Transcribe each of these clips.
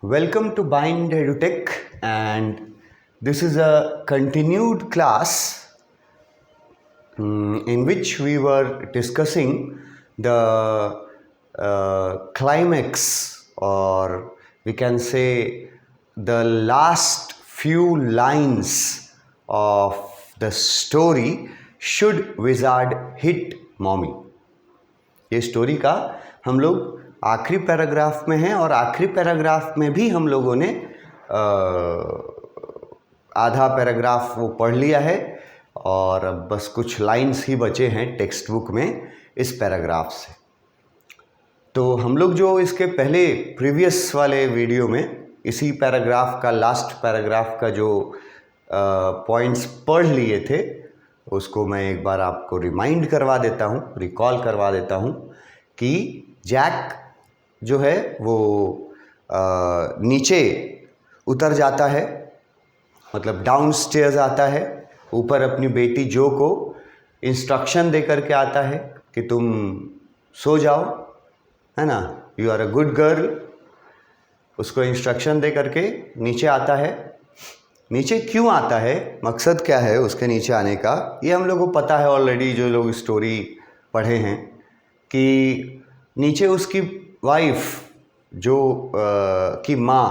Welcome to Bind EduTech, and this is a continued class in which we were discussing the climax, or we can say the last few lines of the story, Should Wizard Hit Mommy? ये story का हम लोग आखिरी paragraph में हैं और आखिरी paragraph में भी हम लोगों ने आधा पैराग्राफ वो पढ़ लिया है और अब बस कुछ लाइंस ही बचे हैं टेक्स्ट बुक में इस पैराग्राफ से। तो हम लोग जो इसके पहले प्रीवियस वाले वीडियो में इसी पैराग्राफ का लास्ट पैराग्राफ का जो पॉइंट्स पढ़ लिए थे उसको मैं एक बार आपको रिमाइंड करवा देता हूँ, रिकॉल करवा देता हूँ कि जैक जो है वो नीचे उतर जाता है, मतलब डाउन स्टेयर्स आता है, ऊपर अपनी बेटी जो को इंस्ट्रक्शन दे करके आता है कि तुम सो जाओ, है ना, you are a good girl. उसको इंस्ट्रक्शन दे करके नीचे आता है। नीचे क्यों आता है, मकसद क्या है उसके नीचे आने का, ये हम लोगों को पता है ऑलरेडी, जो लोग स्टोरी पढ़े हैं, कि नीचे उसकी वाइफ जो की माँ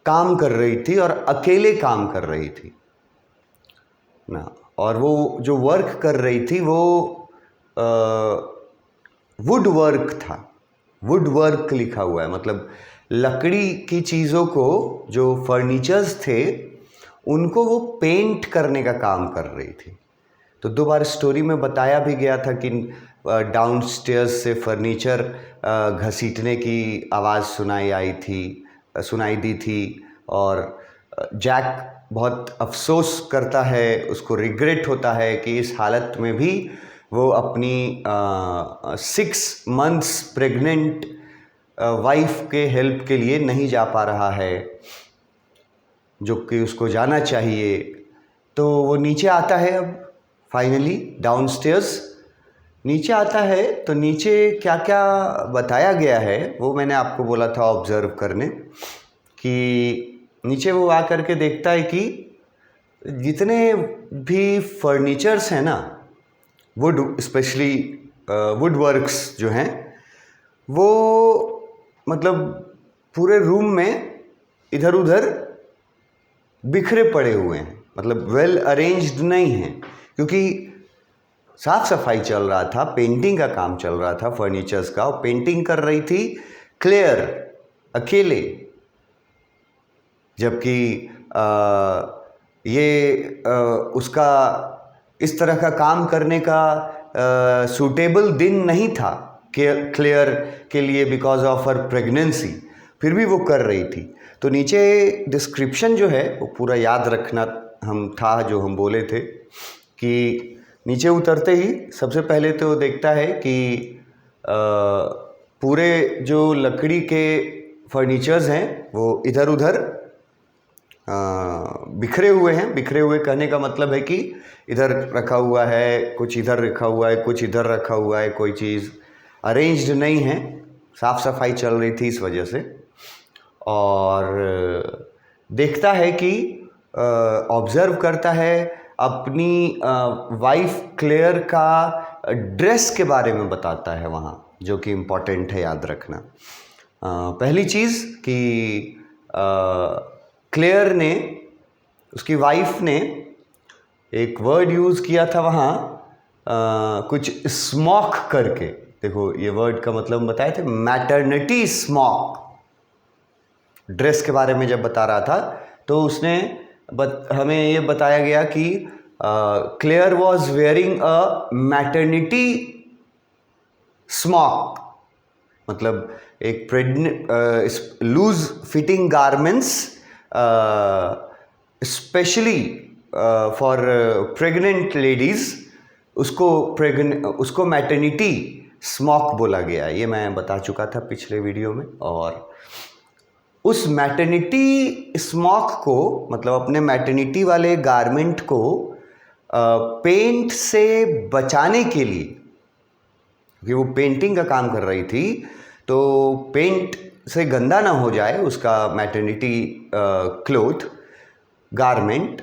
काम कर रही थी और अकेले काम कर रही थी ना, और वो जो वर्क कर रही थी वो वुड वर्क था। वुड वर्क लिखा हुआ है, मतलब लकड़ी की चीज़ों को, जो फर्नीचर्स थे उनको वो पेंट करने का काम कर रही थी। तो 2 बार स्टोरी में बताया भी गया था कि डाउन स्टेयर्स से फर्नीचर घसीटने की आवाज़ सुनाई दी थी और जैक बहुत अफसोस करता है, उसको रिग्रेट होता है कि इस हालत में भी वो अपनी 6 मंथ्स प्रेग्नेंट वाइफ के हेल्प के लिए नहीं जा पा रहा है, जो कि उसको जाना चाहिए। तो वो नीचे आता है, अब फाइनली डाउन स्टेयर्स नीचे आता है। तो नीचे क्या क्या बताया गया है वो मैंने आपको बोला था ऑब्ज़र्व करने, कि नीचे वो आ करके देखता है कि जितने भी फर्नीचर्स हैं ना, वुड, स्पेशली वुड वर्क्स जो हैं, वो मतलब पूरे रूम में इधर उधर बिखरे पड़े हुए हैं, मतलब वेल अरेंज्ड नहीं हैं, क्योंकि साफ सफाई चल रहा था, पेंटिंग का काम चल रहा था फर्नीचर्स का, और पेंटिंग कर रही थी क्लेयर अकेले, जबकि उसका इस तरह का काम करने का सूटेबल दिन नहीं था क्लेयर के लिए, बिकॉज ऑफ हर प्रेगनेंसी, फिर भी वो कर रही थी। तो नीचे डिस्क्रिप्शन जो है वो पूरा याद रखना जो हम बोले थे, कि नीचे उतरते ही सबसे पहले तो देखता है कि पूरे जो लकड़ी के फर्नीचर्स हैं वो इधर उधर बिखरे हुए हैं। बिखरे हुए कहने का मतलब है कि इधर रखा हुआ है, कुछ इधर रखा हुआ है, कुछ इधर रखा हुआ है, कोई चीज़ अरेंज्ड नहीं है, साफ़ सफाई चल रही थी इस वजह से। और देखता है कि ऑब्ज़र्व करता है अपनी वाइफ क्लेयर का ड्रेस के बारे में बताता है वहाँ, जो कि इम्पॉर्टेंट है याद रखना। पहली चीज़ कि क्लेयर ने, उसकी वाइफ ने एक वर्ड यूज़ किया था वहाँ, कुछ स्मॉक करके। देखो ये वर्ड का मतलब बताए थे, मैटरनिटी स्मॉक। ड्रेस के बारे में जब बता रहा था तो उसने हमें ये बताया गया कि Claire was wearing a maternity smock, मतलब एक loose fitting garments specially for pregnant ladies, उसको मैटरनिटी स्मॉक बोला गया। ये मैं बता चुका था पिछले वीडियो में। और उस मैटरनिटी स्मॉक को, मतलब अपने मैटरनिटी वाले गारमेंट को पेंट से बचाने के लिए, क्योंकि वो पेंटिंग का काम कर रही थी, तो पेंट से गंदा ना हो जाए उसका मैटरनिटी क्लोथ गारमेंट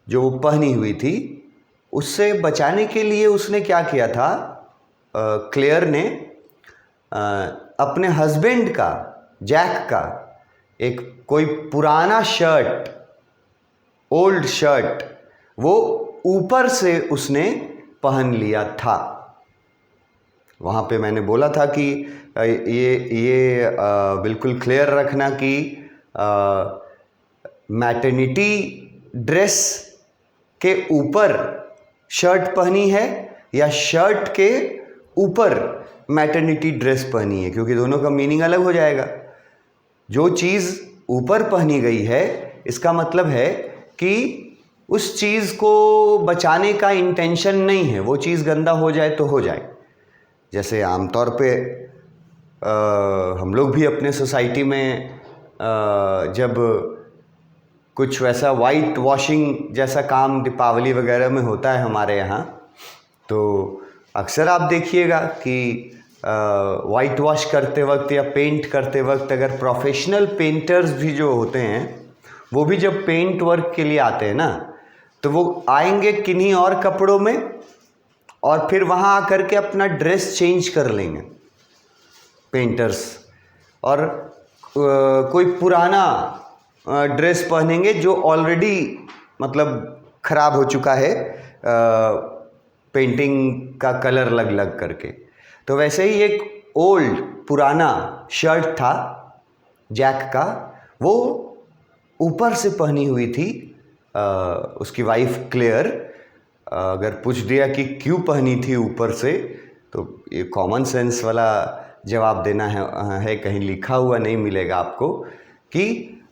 जो वो पहनी हुई थी, उससे बचाने के लिए उसने क्या किया था, क्लेयर ने अपने हस्बैंड का, जैक का, एक कोई पुराना शर्ट, ओल्ड शर्ट, वो ऊपर से उसने पहन लिया था। वहाँ पे मैंने बोला था कि ये बिल्कुल क्लियर रखना कि मैटरनिटी ड्रेस के ऊपर शर्ट पहनी है या शर्ट के ऊपर मैटरनिटी ड्रेस पहनी है, क्योंकि दोनों का मीनिंग अलग हो जाएगा। जो चीज़ ऊपर पहनी गई है इसका मतलब है कि उस चीज़ को बचाने का इंटेंशन नहीं है, वो चीज़ गंदा हो जाए तो हो जाए। जैसे आमतौर पे हम लोग भी अपने सोसाइटी में जब कुछ वैसा वाइट वॉशिंग जैसा काम दीपावली वगैरह में होता है हमारे यहाँ, तो अक्सर आप देखिएगा कि वाइट वॉश करते वक्त या पेंट करते वक्त अगर प्रोफेशनल पेंटर्स भी जो होते हैं वो भी जब पेंट वर्क के लिए आते हैं ना, तो वो आएंगे किन्हीं और कपड़ों में और फिर वहाँ आकर के अपना ड्रेस चेंज कर लेंगे पेंटर्स, और कोई पुराना ड्रेस पहनेंगे जो ऑलरेडी मतलब ख़राब हो चुका है पेंटिंग का कलर लग लग करके। तो वैसे ही एक ओल्ड पुराना शर्ट था जैक का, वो ऊपर से पहनी हुई थी उसकी वाइफ क्लेयर। अगर पूछ दिया कि क्यों पहनी थी ऊपर से, तो ये कॉमन सेंस वाला जवाब देना है, कहीं लिखा हुआ नहीं मिलेगा आपको कि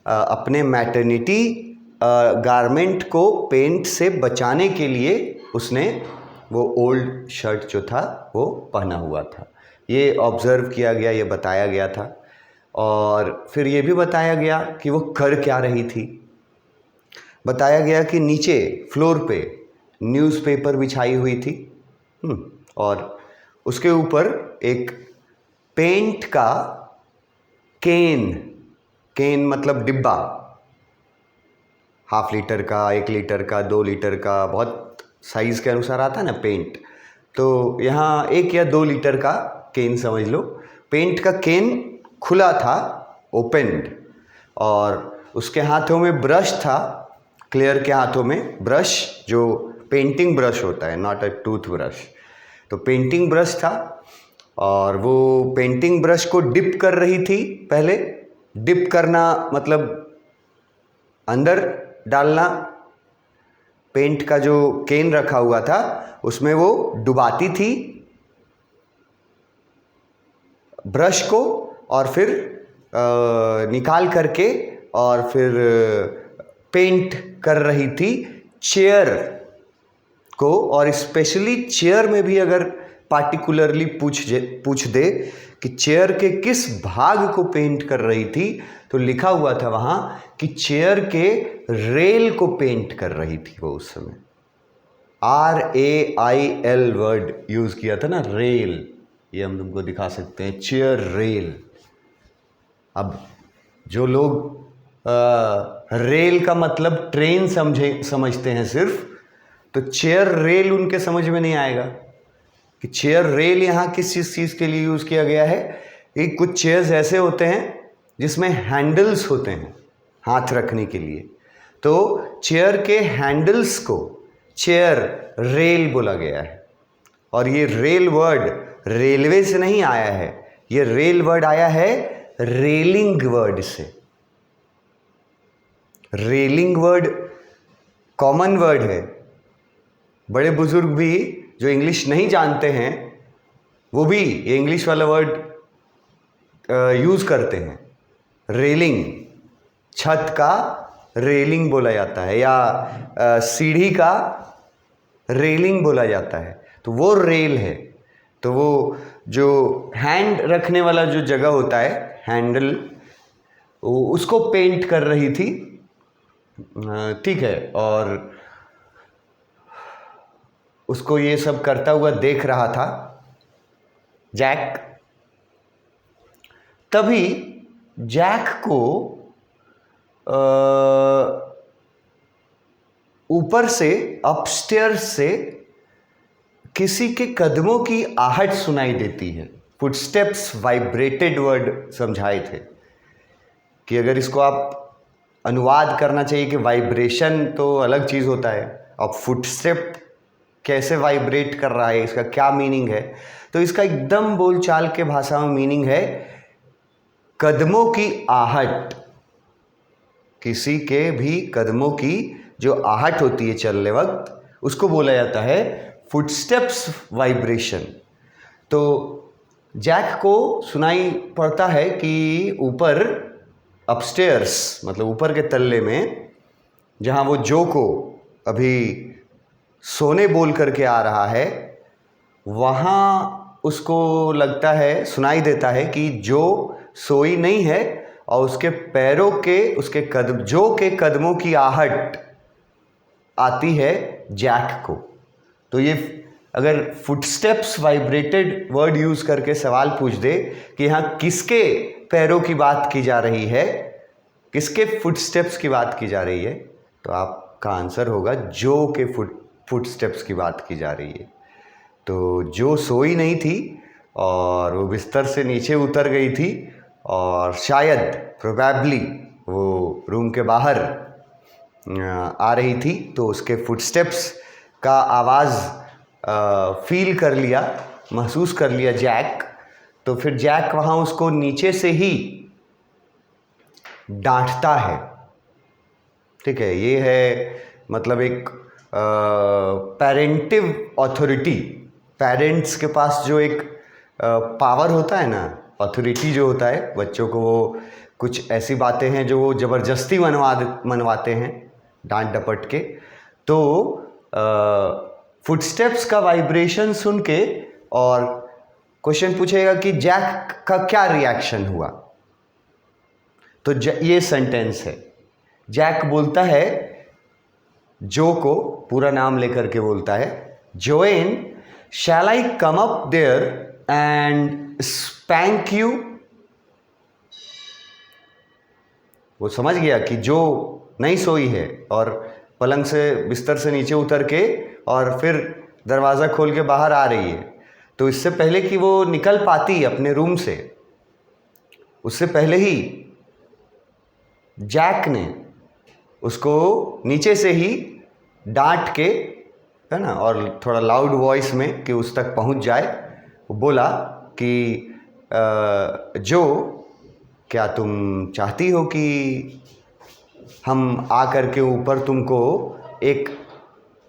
अपने मैटरनिटी गारमेंट को पेंट से बचाने के लिए उसने वो ओल्ड शर्ट जो था वो पहना हुआ था। ये ऑब्ज़र्व किया गया, ये बताया गया था। और फिर ये भी बताया गया कि वो कर क्या रही थी। बताया गया कि नीचे फ्लोर पे न्यूज़पेपर बिछाई हुई थी और उसके ऊपर एक पेंट का केन मतलब डिब्बा, 1/2 लीटर का, 1 लीटर का, 2 लीटर का, बहुत साइज़ के अनुसार आता है ना पेंट, तो यहाँ 1 या 2 लीटर का केन समझ लो। पेंट का केन खुला था, ओपन्ड, और उसके हाथों में ब्रश था, क्लेयर के हाथों में ब्रश, जो पेंटिंग ब्रश होता है, नॉट अ टूथ ब्रश। तो पेंटिंग ब्रश था और वो पेंटिंग ब्रश को डिप कर रही थी। पहले डिप करना मतलब अंदर डालना, पेंट का जो केन रखा हुआ था उसमें वो डुबाती थी ब्रश को और फिर निकाल करके और फिर पेंट कर रही थी चेयर को। और स्पेशली चेयर में भी अगर पार्टिकुलरली पूछ दे कि चेयर के किस भाग को पेंट कर रही थी, तो लिखा हुआ था वहाँ कि चेयर के रेल को पेंट कर रही थी वो उस समय। RAIL वर्ड यूज़ किया था ना, रेल, ये हम तुमको दिखा सकते हैं, चेयर रेल। अब जो लोग रेल का मतलब ट्रेन समझते हैं सिर्फ, तो चेयर रेल उनके समझ में नहीं आएगा कि चेयर रेल यहाँ किस चीज़ के लिए यूज़ किया गया है। कि कुछ चेयर्स ऐसे होते हैं जिसमें हैंडल्स होते हैं हाथ रखने के लिए, तो चेयर के हैंडल्स को चेयर रेल बोला गया है। और ये रेल वर्ड रेलवे से नहीं आया है, ये रेल वर्ड आया है रेलिंग वर्ड से। रेलिंग वर्ड कॉमन वर्ड है, बड़े बुजुर्ग भी जो इंग्लिश नहीं जानते हैं वो भी ये इंग्लिश वाला वर्ड यूज़ करते हैं। रेलिंग, छत का रेलिंग बोला जाता है, या सीढ़ी का रेलिंग बोला जाता है, तो वो रेल है। तो वो जो हैंड रखने वाला जो जगह होता है, हैंडल, उसको पेंट कर रही थी, ठीक है। और उसको ये सब करता हुआ देख रहा था जैक। तभी जैक को ऊपर से अपस्टेयर्स से किसी के कदमों की आहट सुनाई देती है। फुटस्टेप्स वाइब्रेटेड वर्ड समझाए थे कि अगर इसको आप अनुवाद करना चाहिए कि वाइब्रेशन तो अलग चीज़ होता है, अब फुटस्टेप कैसे वाइब्रेट कर रहा है, इसका क्या मीनिंग है। तो इसका एकदम बोलचाल के भाषा में मीनिंग है कदमों की आहट। किसी के भी कदमों की जो आहट होती है चलने वक्त, उसको बोला जाता है फुटस्टेप्स वाइब्रेशन। तो जैक को सुनाई पड़ता है कि ऊपर अपस्टेयर्स मतलब ऊपर के तल्ले में, जहाँ वो जो को अभी सोने बोल करके आ रहा है, वहाँ उसको लगता है, सुनाई देता है कि जो सोई नहीं है और उसके पैरों के, उसके कदम, जो के कदमों की आहट आती है जैक को। तो ये अगर फुटस्टेप्स वाइब्रेटेड वर्ड यूज करके सवाल पूछ दे कि यहाँ किसके पैरों की बात की जा रही है, किसके फुटस्टेप्स की बात की जा रही है, तो आपका आंसर होगा जो के फुटस्टेप्स की बात की जा रही है। तो जो सोई नहीं थी और वो बिस्तर से नीचे उतर गई थी और शायद प्रोबेबली वो रूम के बाहर आ रही थी, तो उसके फुटस्टेप्स का आवाज़ फील कर लिया, महसूस कर लिया जैक। तो फिर जैक वहाँ उसको नीचे से ही डांटता है। ठीक है, ये है मतलब एक पेरेंटिव ऑथोरिटी। पेरेंट्स के पास जो एक पावर होता है ना, ऑथोरिटी जो होता है, बच्चों को वो कुछ ऐसी बातें हैं जो वो ज़बरदस्ती मनवाते हैं डांट डपट के। तो फुटस्टेप्स का वाइब्रेशन सुन के और क्वेश्चन पूछेगा कि जैक का क्या रिएक्शन हुआ। तो ये सेंटेंस है, जैक बोलता है, जो को पूरा नाम लेकर के बोलता है, Joanne, shall I come up there and spank you. वो समझ गया कि जो नहीं सोई है और पलंग से, बिस्तर से नीचे उतर के और फिर दरवाज़ा खोल के बाहर आ रही है, तो इससे पहले कि वो निकल पाती अपने रूम से, उससे पहले ही जैक ने उसको नीचे से ही डांट के, है ना, और थोड़ा लाउड वॉइस में कि उस तक पहुंच जाए, वो बोला कि जो, क्या तुम चाहती हो कि हम आ करके ऊपर तुमको एक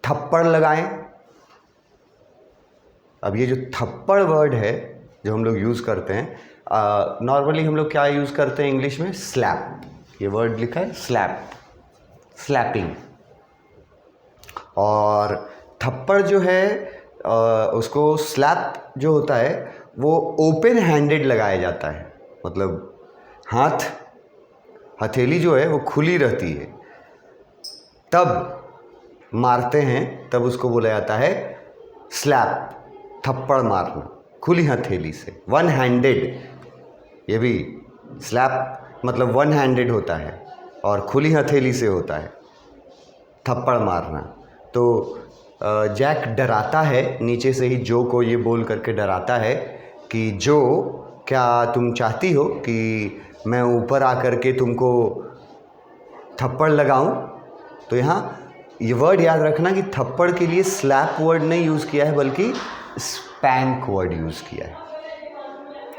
थप्पड़ लगाएं। अब ये जो थप्पड़ वर्ड है जो हम लोग यूज़ करते हैं, नॉर्मली हम लोग क्या यूज़ करते हैं इंग्लिश में, स्लैप। ये वर्ड लिखा है स्लैप, स्लैपिंग। और थप्पड़ जो है उसको, स्लैप जो होता है वो ओपन हैंडेड लगाया जाता है, मतलब हथेली जो है वो खुली रहती है, तब मारते हैं, तब उसको बोला जाता है स्लैप, थप्पड़ मारना खुली हथेली से, वन हैंडेड। ये भी स्लैप मतलब वन हैंडेड होता है और खुली हथेली से होता है थप्पड़ मारना। तो जैक डराता है नीचे से ही, जो को ये बोल करके डराता है कि जो, क्या तुम चाहती हो कि मैं ऊपर आकर के तुमको थप्पड़ लगाऊं। तो यहाँ ये वर्ड याद रखना कि थप्पड़ के लिए स्लैप वर्ड नहीं यूज़ किया है, बल्कि स्पैंक वर्ड यूज़ किया है।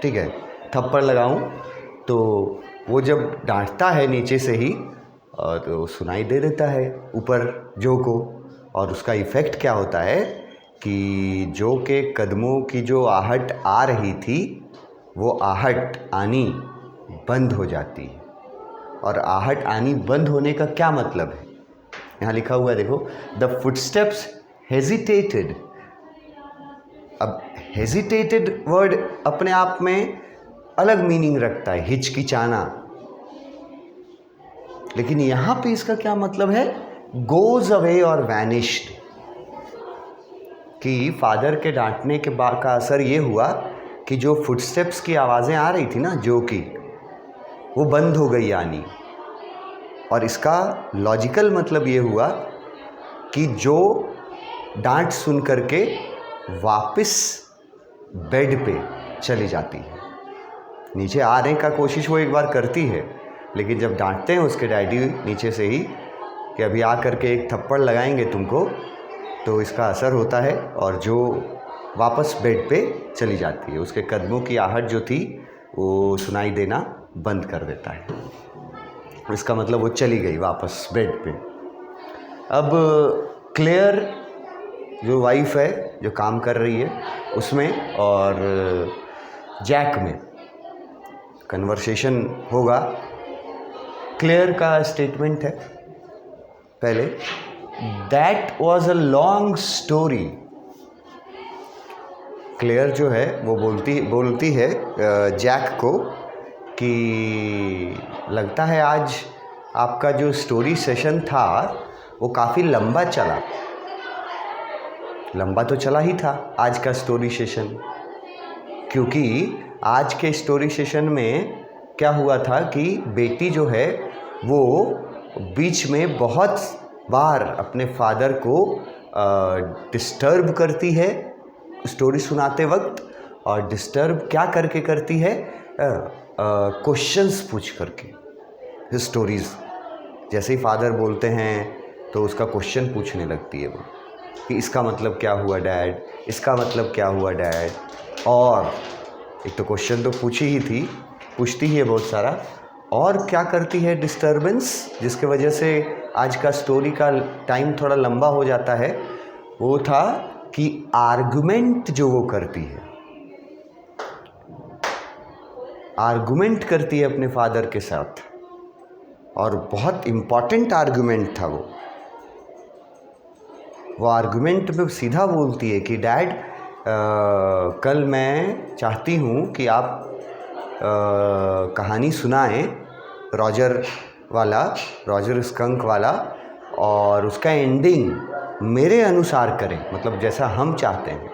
ठीक है, थप्पड़ लगाऊं। तो वो जब डांटता है नीचे से ही, तो सुनाई दे देता है ऊपर जो को, और उसका इफ़ेक्ट क्या होता है कि जो के कदमों की जो आहट आ रही थी, वो आहट आनी बंद हो जाती है। और आहट आनी बंद होने का क्या मतलब है, यहाँ लिखा हुआ है देखो, द फुटस्टेप्स हेजिटेटेड। अब हेजिटेटेड वर्ड अपने आप में अलग मीनिंग रखता है, हिचकिचाना, लेकिन यहाँ पे इसका क्या मतलब है, गोज अवे और वैनिश्ड। कि फादर के डांटने के बाद का असर ये हुआ कि जो फुटस्टेप्स की आवाज़ें आ रही थी ना जो की, वो बंद हो गई आनी। और इसका लॉजिकल मतलब ये हुआ कि जो डांट सुन करके वापस बेड पे चली जाती है, नीचे आने का कोशिश वो एक बार करती है, लेकिन जब डांटते हैं उसके डैडी नीचे से ही कि अभी आ करके एक थप्पड़ लगाएंगे तुमको, तो इसका असर होता है और जो वापस बेड पे चली जाती है। उसके कदमों की आहट जो थी वो सुनाई देना बंद कर देता है। इसका मतलब वो चली गई वापस बेड पे। अब क्लेयर जो वाइफ है, जो काम कर रही है उसमें और जैक में कन्वर्सेशन होगा। क्लेयर का स्टेटमेंट है पहले, that was a long story. Claire जो है वो बोलती है जैक को कि लगता है आज आपका जो स्टोरी सेशन था वो काफ़ी लंबा चला। लंबा तो चला ही था आज का स्टोरी सेशन, क्योंकि आज के स्टोरी सेशन में क्या हुआ था कि बेटी जो है वो बीच में बहुत बार अपने फादर को डिस्टर्ब करती है स्टोरी सुनाते वक्त। और डिस्टर्ब क्या करके करती है? क्वेश्चंस पूछ करके। स्टोरीज़ जैसे ही फादर बोलते हैं तो उसका क्वेश्चन पूछने लगती है वो कि इसका मतलब क्या हुआ डैड, इसका मतलब क्या हुआ डैड। और एक तो क्वेश्चन तो पूछती ही है बहुत सारा, और क्या करती है डिस्टर्बेंस, जिसके वजह से आज का स्टोरी का टाइम थोड़ा लंबा हो जाता है। वो था कि आर्गुमेंट जो वो करती है, आर्गुमेंट करती है अपने फादर के साथ, और बहुत इम्पॉर्टेंट आर्गुमेंट था वो आर्गुमेंट में सीधा बोलती है कि डैड कल मैं चाहती हूँ कि आप कहानी सुनाएं रॉजर स्कंक वाला, और उसका एंडिंग मेरे अनुसार करें, मतलब जैसा हम चाहते हैं।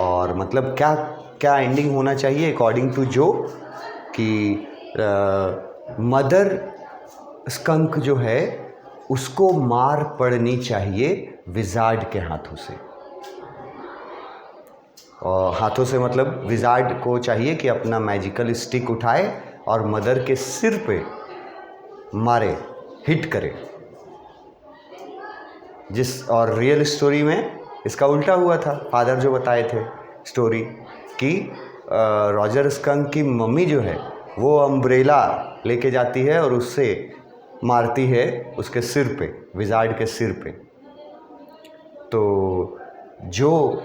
और मतलब क्या क्या एंडिंग होना चाहिए अकॉर्डिंग टू जो कि मदर स्कंक जो है उसको मार पड़नी चाहिए विजार्ड के हाथों से। और हाथों से मतलब विजार्ड को चाहिए कि अपना मैजिकल स्टिक उठाए और मदर के सिर पे मारे, हिट करे। और रियल स्टोरी में इसका उल्टा हुआ था। फादर जो बताए थे स्टोरी कि रॉजर स्कंक की मम्मी जो है वो अम्ब्रेला लेके जाती है और उससे मारती है उसके सिर पे, विजार्ड के सिर पे। तो जो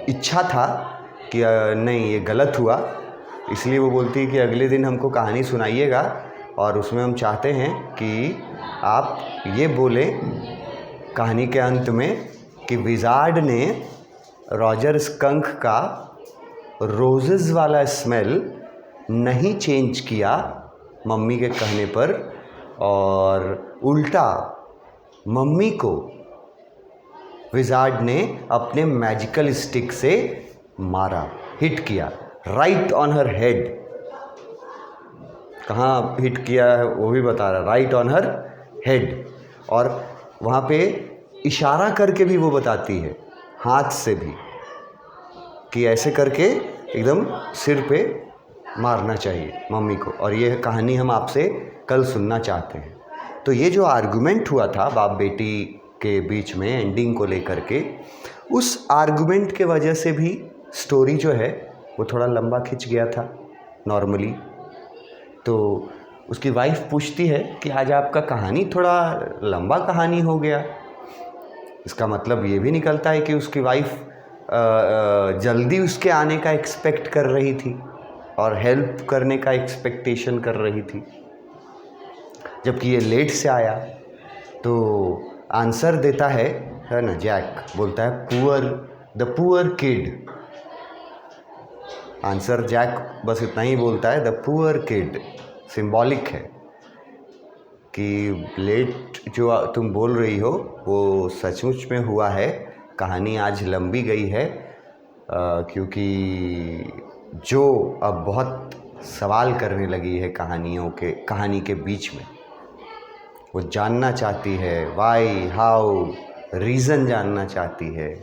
इच्छा था कि नहीं ये गलत हुआ, इसलिए वो बोलती है कि अगले दिन हमको कहानी सुनाइएगा और उसमें हम चाहते हैं कि आप ये बोलें कहानी के अंत में कि विजार्ड ने रॉजर स्कंक का रोजेस वाला स्मेल नहीं चेंज किया मम्मी के कहने पर, और उल्टा मम्मी को विजार्ड ने अपने मैजिकल स्टिक से मारा, हिट किया राइट ऑन हर हेड। कहाँ हिट किया है वो भी बता रहा, राइट ऑन हर हेड। और वहाँ पे इशारा करके भी वो बताती है, हाथ से भी, कि ऐसे करके एकदम सिर पे मारना चाहिए मम्मी को। और ये कहानी हम आपसे कल सुनना चाहते हैं। तो ये जो आर्गुमेंट हुआ था बाप बेटी के बीच में एंडिंग को लेकर के, उस आर्गुमेंट के वजह से भी स्टोरी जो है वो थोड़ा लंबा खिंच गया था नॉर्मली। तो उसकी वाइफ पूछती है कि आज आपका कहानी थोड़ा लंबा कहानी हो गया। इसका मतलब ये भी निकलता है कि उसकी वाइफ जल्दी उसके आने का एक्सपेक्ट कर रही थी और हेल्प करने का एक्सपेक्टेशन कर रही थी, जबकि ये लेट से आया। तो आंसर देता है ना, जैक बोलता है the poor kid. Answer Jack बस इतना ही बोलता है, द पुअर किड। सिंबॉलिक है कि लेट जो तुम बोल रही हो वो सचमुच में हुआ है। कहानी आज लंबी गई है क्योंकि जो अब बहुत सवाल करने लगी है कहानी के बीच में। वो जानना चाहती है वाई, हाउ, रीज़न जानना चाहती है।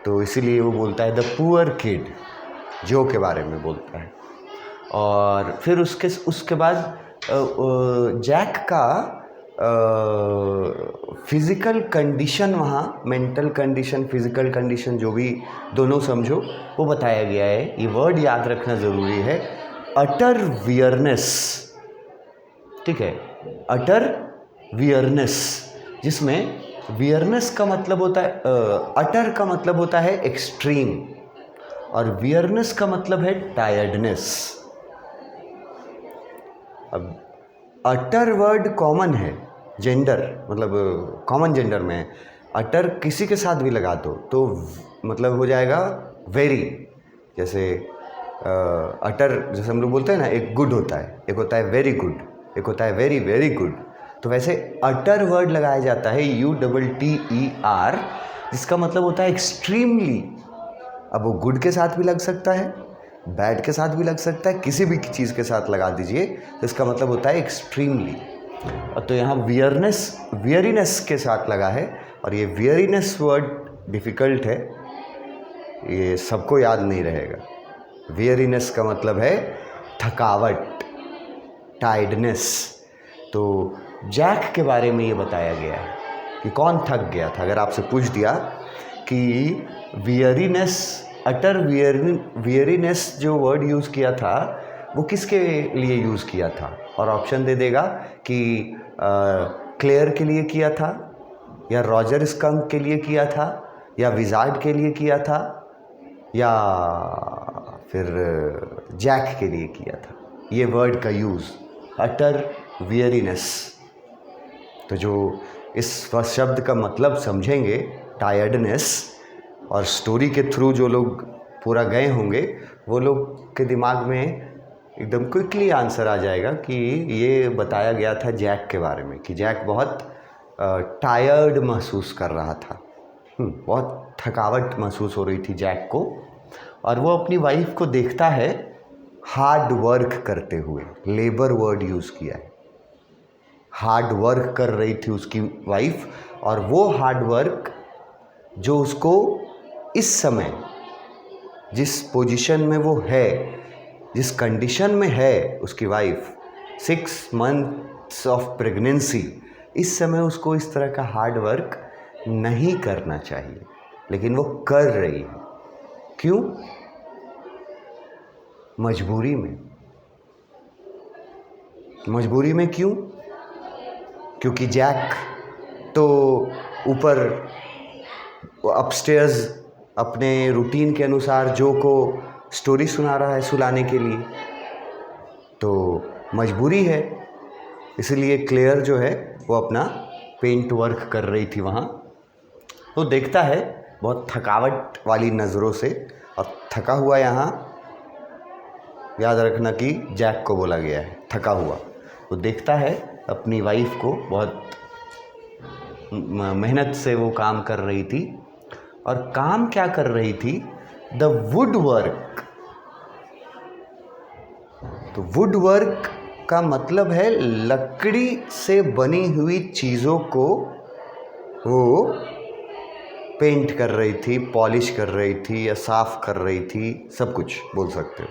तो इसीलिए वो बोलता है द पुअर किड, जो के बारे में बोलता है। और फिर उसके बाद जैक का फिज़िकल कंडीशन, वहाँ मेंटल कंडीशन, फिज़िकल कंडीशन, जो भी दोनों समझो, वो बताया गया है। ये वर्ड याद रखना ज़रूरी है, अटर वियरनेस। ठीक है, अटर वियरनेस, जिसमें वियरनेस का मतलब होता है, अटर का मतलब होता है एक्सट्रीम, और वियरनेस का मतलब है टायर्डनेस। अब अटर वर्ड कॉमन है, जेंडर मतलब कॉमन जेंडर में है। अटर किसी के साथ भी लगा दो तो मतलब हो जाएगा वेरी। जैसे अटर, जैसे हम लोग बोलते हैं ना, एक गुड होता है, एक होता है वेरी गुड, एक होता है वेरी वेरी गुड। तो वैसे अटर वर्ड लगाया जाता है UTTER, जिसका मतलब होता है एक्सट्रीमली। अब वो गुड के साथ भी लग सकता है, बैड के साथ भी लग सकता है, किसी भी चीज़ के साथ लगा दीजिए तो इसका मतलब होता है एक्सट्रीमली। तो यहाँ वियरीनेस के साथ लगा है, और ये वियरीनेस वर्ड डिफ़िकल्ट है, ये सबको याद नहीं रहेगा। वियरीनेस का मतलब है थकावट, टायर्डनेस। तो जैक के बारे में ये बताया गया है कि कौन थक गया था। अगर आपसे पूछ दिया कि वियरीनेस, अटर वियरीनेस जो वर्ड यूज़ किया था वो किसके लिए यूज़ किया था, और ऑप्शन दे देगा कि क्लेयर के लिए किया था, या रॉजर स्कंक के लिए किया था, या विजार्ड के लिए किया था, या फिर जैक के लिए किया था। ये वर्ड का यूज़ अटर वियरीनेस। तो जो इस शब्द का मतलब समझेंगे, टायर्डनेस, और स्टोरी के थ्रू जो लोग पूरा गए होंगे, वो लोग के दिमाग में एकदम क्विकली आंसर आ जाएगा कि ये बताया गया था जैक के बारे में, कि जैक बहुत टायर्ड महसूस कर रहा था, बहुत थकावट महसूस हो रही थी जैक को। और वो अपनी वाइफ को देखता है हार्ड वर्क करते हुए, लेबर वर्ड यूज़ किया है, हार्ड वर्क कर रही थी उसकी वाइफ, और वो हार्ड वर्क जो उसको इस समय जिस पोजीशन में वो है, जिस कंडीशन में है उसकी वाइफ, 6 months ऑफ प्रेगनेंसी, इस समय उसको इस तरह का हार्ड वर्क नहीं करना चाहिए, लेकिन वो कर रही है। क्यों? मजबूरी में। मजबूरी में क्यों? क्योंकि जैक तो ऊपर अपस्टेयर्स अपने रूटीन के अनुसार जो को स्टोरी सुना रहा है सुलाने के लिए, तो मजबूरी है। इसलिए क्लेयर जो है वो अपना पेंट वर्क कर रही थी वहाँ। तो देखता है बहुत थकावट वाली नज़रों से, और थका हुआ यहाँ याद रखना कि जैक को बोला गया है, थका हुआ। वो देखता है अपनी वाइफ को, बहुत मेहनत से वो काम कर रही थी, और काम क्या कर रही थी? The wood work. तो वुड वर्क का मतलब है लकड़ी से बनी हुई चीज़ों को वो पेंट कर रही थी, पॉलिश कर रही थी, या साफ़ कर रही थी, सब कुछ बोल सकते हो,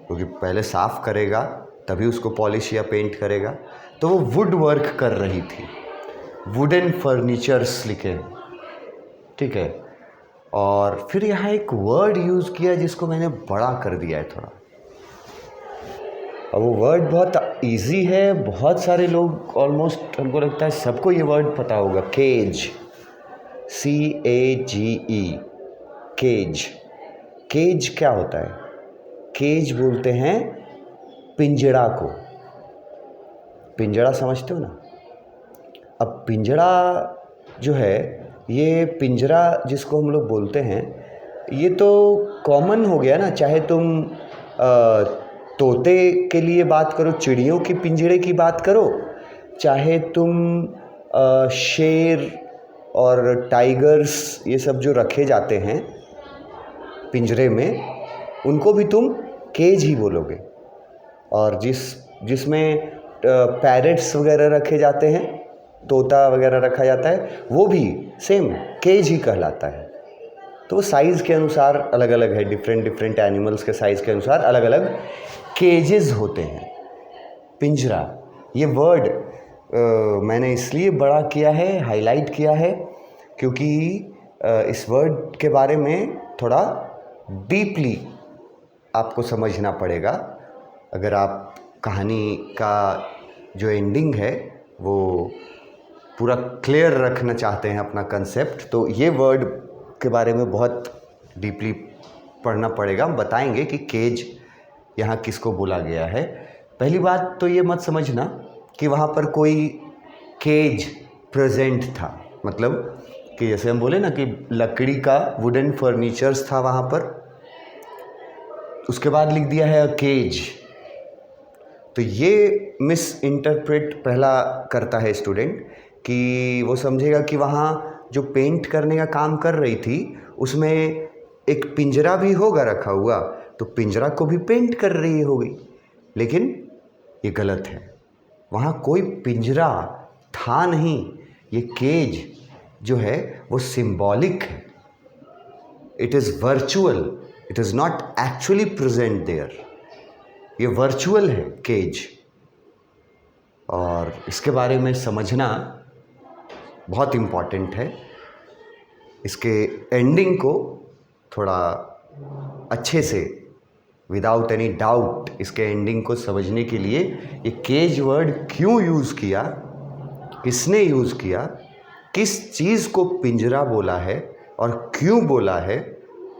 क्योंकि पहले साफ़ करेगा तभी उसको पॉलिश या पेंट करेगा। तो वो वुड वर्क कर रही थी, वुडन फर्नीचर्स लिखे, ठीक है। और फिर यहाँ एक वर्ड यूज़ किया जिसको मैंने बड़ा कर दिया है थोड़ा। अब वो वर्ड बहुत इजी है, बहुत सारे लोग, ऑलमोस्ट हमको लगता है सबको ये वर्ड पता होगा, केज, CAGE, केज। केज क्या होता है? केज बोलते हैं पिंजड़ा को। पिंजड़ा समझते हो ना? अब पिंजड़ा जो है, ये पिंजरा जिसको हम लोग बोलते हैं, ये तो कॉमन हो गया ना। चाहे तुम तोते के लिए बात करो, चिड़ियों की पिंजरे की बात करो, चाहे तुम शेर और टाइगर्स, ये सब जो रखे जाते हैं पिंजरे में, उनको भी तुम केज ही बोलोगे। और जिसमें पैरेट्स वगैरह रखे जाते हैं, तोता वगैरह रखा जाता है, वो भी सेम केज ही कहलाता है। तो साइज़ के अनुसार अलग अलग है, डिफरेंट एनिमल्स के साइज़ के अनुसार अलग अलग केजेस होते हैं। पिंजरा, ये वर्ड मैंने इसलिए बड़ा किया है, हाईलाइट किया है, क्योंकि इस वर्ड के बारे में थोड़ा डीपली आपको समझना पड़ेगा। अगर आप कहानी का जो एंडिंग है वो पूरा क्लियर रखना चाहते हैं अपना कंसेप्ट, तो ये वर्ड के बारे में बहुत डीपली पढ़ना पड़ेगा। हम बताएंगे कि केज यहाँ किसको बोला गया है। पहली बात तो ये मत समझना कि वहाँ पर कोई केज प्रेजेंट था, मतलब कि जैसे हम बोले ना कि लकड़ी का वुडन फर्नीचर्स था वहाँ पर, उसके बाद लिख दिया है केज। तो ये मिस इंटरप्रेट पहला करता है स्टूडेंट, कि वो समझेगा कि वहाँ जो पेंट करने का काम कर रही थी उसमें एक पिंजरा भी होगा रखा हुआ, तो पिंजरा को भी पेंट कर रही होगी। लेकिन ये गलत है, वहाँ कोई पिंजरा था नहीं। ये केज जो है वो सिंबॉलिक है, it is virtual, it is not actually present there. ये वर्चुअल है केज, और इसके बारे में समझना बहुत इम्पॉर्टेंट है। इसके एंडिंग को थोड़ा अच्छे से विदाउट एनी डाउट इसके एंडिंग को समझने के लिए ये केज वर्ड क्यों यूज़ किया, किसने यूज़ किया, किस चीज़ को पिंजरा बोला है और क्यों बोला है,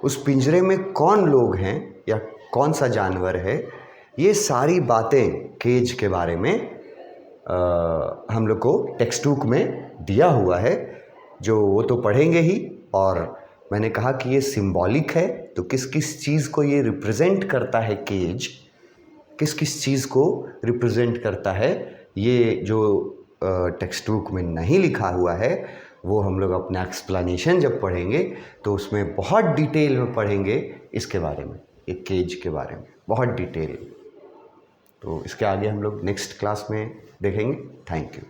उस पिंजरे में कौन लोग हैं या कौन सा जानवर है, ये सारी बातें केज के बारे में हम लोग को टेक्स्ट बुक में दिया हुआ है, जो वो तो पढ़ेंगे ही। और मैंने कहा कि ये सिंबॉलिक है, तो किस किस चीज़ को ये रिप्रेजेंट करता है केज, किस किस चीज़ को रिप्रेजेंट करता है, ये जो टेक्स्ट बुक में नहीं लिखा हुआ है वो हम लोग अपना एक्सप्लेनेशन जब पढ़ेंगे तो उसमें बहुत डिटेल में पढ़ेंगे इसके बारे में, एक केज के बारे में बहुत डिटेल। तो इसके आगे हम लोग नेक्स्ट क्लास में देखेंगे। Thank you.